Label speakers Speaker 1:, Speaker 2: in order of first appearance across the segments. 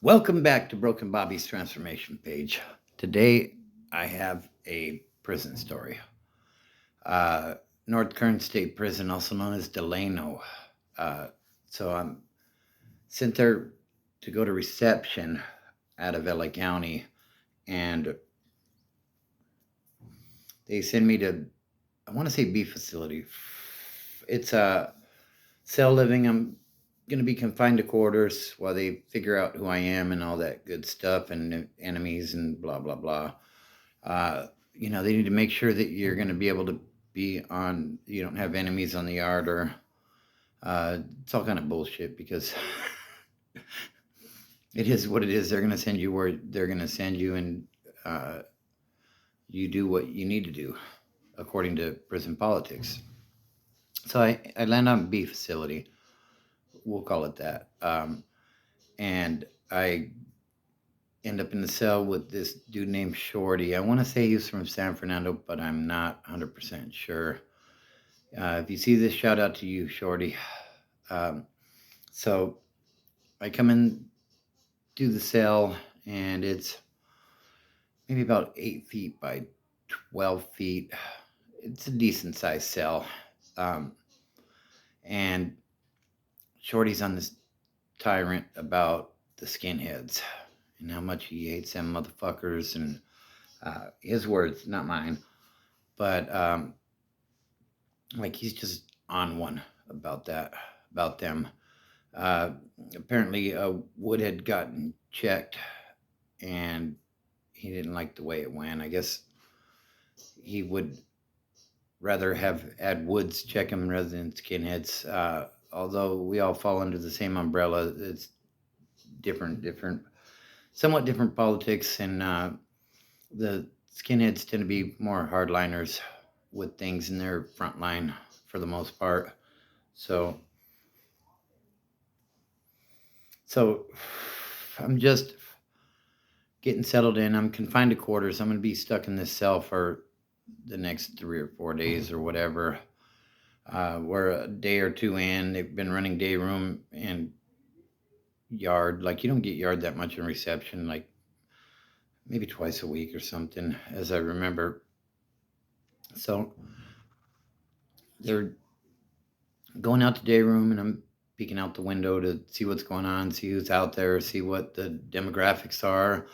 Speaker 1: Welcome back to Broken Bobby's Transformation Page. Today I have a prison story. Uh, North Kern State Prison, also known as Delano. Uh, so I'm sent there to go to reception out of LA County, and they send me to, I want to say B facility. It's a cell living. I'm going to be confined to quarters while they figure out who I am and all that good stuff and enemies and blah, blah, blah. They need to make sure that you're going to be able to you don't have enemies on the yard or it's all kind of bullshit because it is what it is. They're going to send you where they're going to send you, and uh, you do what you need to do according to prison politics. So I land on B facility. We'll call it that. And I end up in the cell with this dude named Shorty. I want to say he's from San Fernando, but I'm not 100% sure. If you see this, shout out to you, Shorty. Um, so I come in to the cell, and it's maybe about 8 feet by 12 feet. It's a decent sized cell. Um, and Shorty's on this tyrant about the skinheads and how much he hates them motherfuckers, and his words, not mine. But like he's just on one about them. Uh, Apparently, Wood had gotten checked, and he didn't like the way it went. I guess he would rather have had Woods check him rather than skinheads. Although we all fall under the same umbrella, it's somewhat different politics, and the skinheads tend to be more hardliners with things in their front line for the most part. So I'm just getting settled in. I'm confined to quarters. I'm going to be stuck in this cell for the next 3 or 4 days or whatever. We're a day or two in. They've been running day room and yard. Like, you don't get yard that much in reception, like maybe twice a week or something, as I remember. So they're going out to day room, and I'm peeking out the window to see what's going on, see who's out there, see what the demographics are,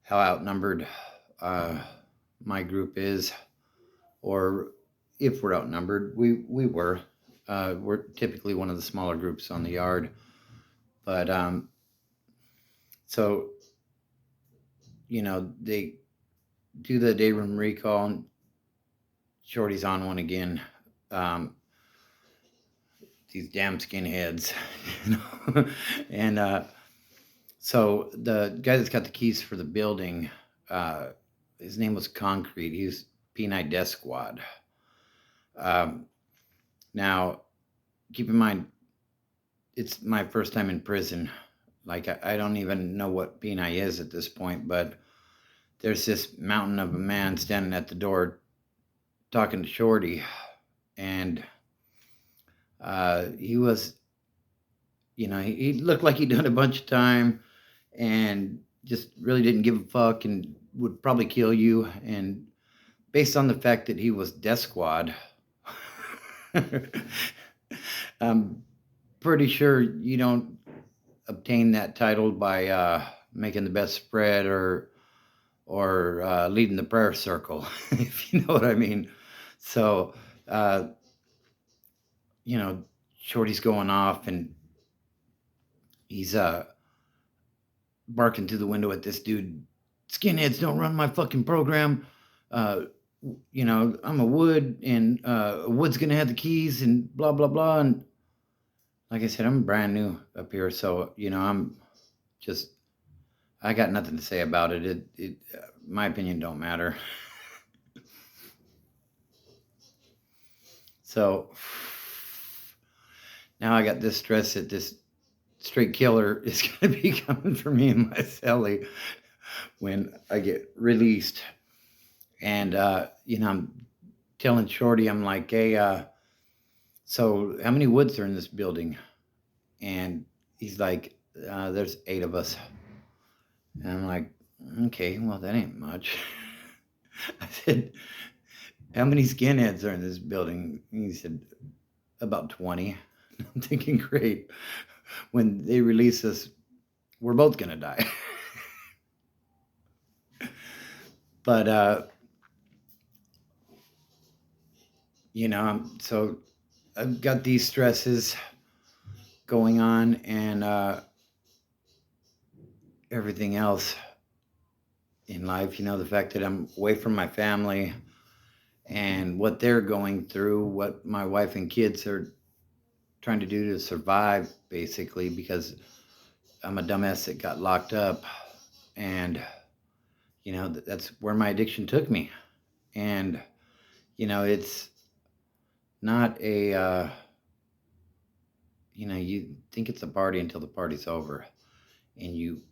Speaker 1: how outnumbered my group is, or if we're outnumbered. We were. We're typically one of the smaller groups on the yard. But so, they do the day room recall, and Shorty's on one again. These damn skinheads, and so the guy that's got the keys for the building, his name was Concrete. He's P9 Death Squad. Now, keep in mind, it's my first time in prison. Like, I don't even know what P9 is at this point, but there's this mountain of a man standing at the door talking to Shorty, and he was, he looked like he'd done a bunch of time and just really didn't give a fuck and would probably kill you. And based on the fact that he was Death Squad, I'm pretty sure you don't obtain that title by making the best spread or leading the prayer circle, if you know what I mean. So, Shorty's going off, and he's barking through the window at this dude. Skinheads don't run my fucking program. I'm a Wood, and Wood's gonna have the keys, and blah blah blah. And like I said, I'm brand new up here, so I got nothing to say about it. My opinion don't matter. So now I got this stress that this straight killer is going to be coming for me in my cellie when I get released. And, I'm telling Shorty, I'm like, hey, so how many Woods are in this building? And he's like, there's 8 of us. And I'm like, okay, well, that ain't much. I said, how many skinheads are in this building? And he said, about 20. I'm thinking, great. When they release us, we're both going to die. But, so I've got these stresses going on and everything else in life. The fact that I'm away from my family and what they're going through, what my wife and kids are trying to do to survive, basically, because I'm a dumbass that got locked up. And, that's where my addiction took me. And, it's not you think it's a party until the party's over. And you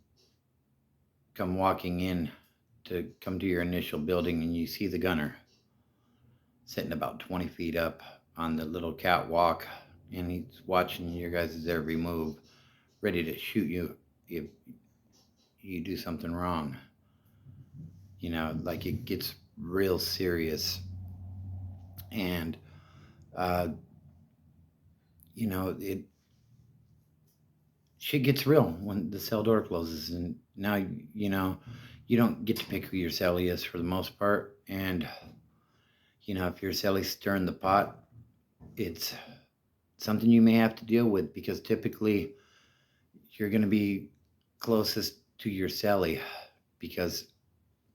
Speaker 1: come walking in to come to your initial building and you see the gunner sitting about 20 feet up on the little catwalk, and he's watching your guys' every move, ready to shoot you if you do something wrong. Like it gets real serious. And, it shit gets real when the cell door closes. And now, you don't get to pick who your cellie is for the most part. And, if your cellie's stirring the pot, it's something you may have to deal with, because typically you're going to be closest to your cellie because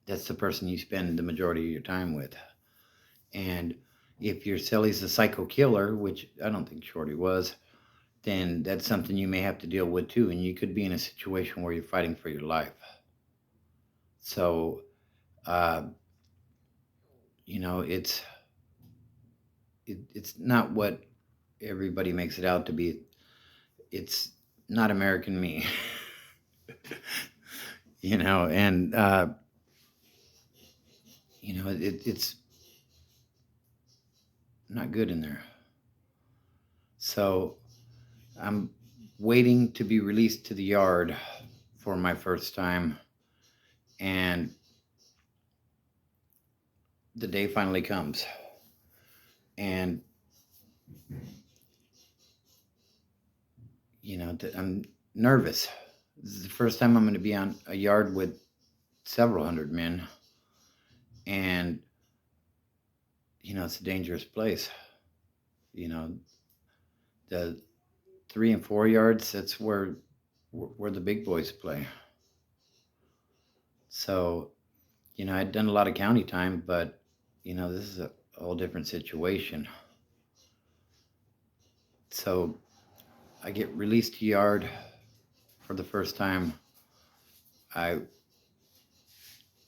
Speaker 1: that's the person you spend the majority of your time with. And if your cellie's a psycho killer, which I don't think Shorty was, then that's something you may have to deal with too. And you could be in a situation where you're fighting for your life. So, it's not what everybody makes it out to be. It's not American me. And it's not good in there. So I'm waiting to be released to the yard for my first time, and the day finally comes. And I'm nervous. This is the first time I'm going to be on a yard with several hundred men, and it's a dangerous place. The 3 and 4 yards, that's where the big boys play. So I'd done a lot of county time, but this is a whole different situation. So I get released to yard for the first time. I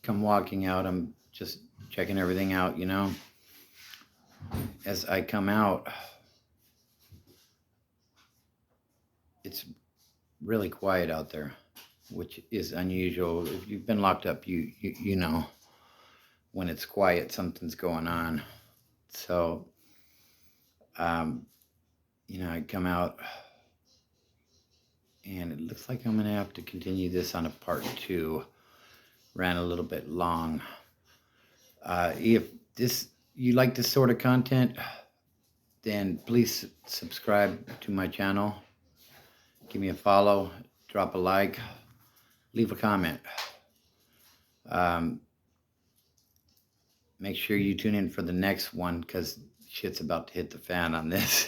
Speaker 1: come walking out. I'm just checking everything out, As I come out, it's really quiet out there, which is unusual. If you've been locked up, you know when it's quiet, something's going on. So, I come out, and it looks like I'm going to have to continue this on a part 2. Ran a little bit long. If you like this sort of content, then please subscribe to my channel. Give me a follow, drop a like, leave a comment. Make sure you tune in for the next one, because shit's about to hit the fan on this.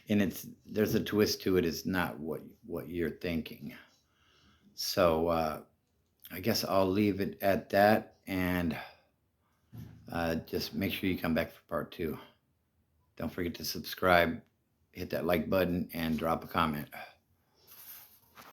Speaker 1: And there's a twist to it. It's not what you're thinking. So I guess I'll leave it at that, and just make sure you come back for part 2. Don't forget to subscribe, hit that like button, and drop a comment.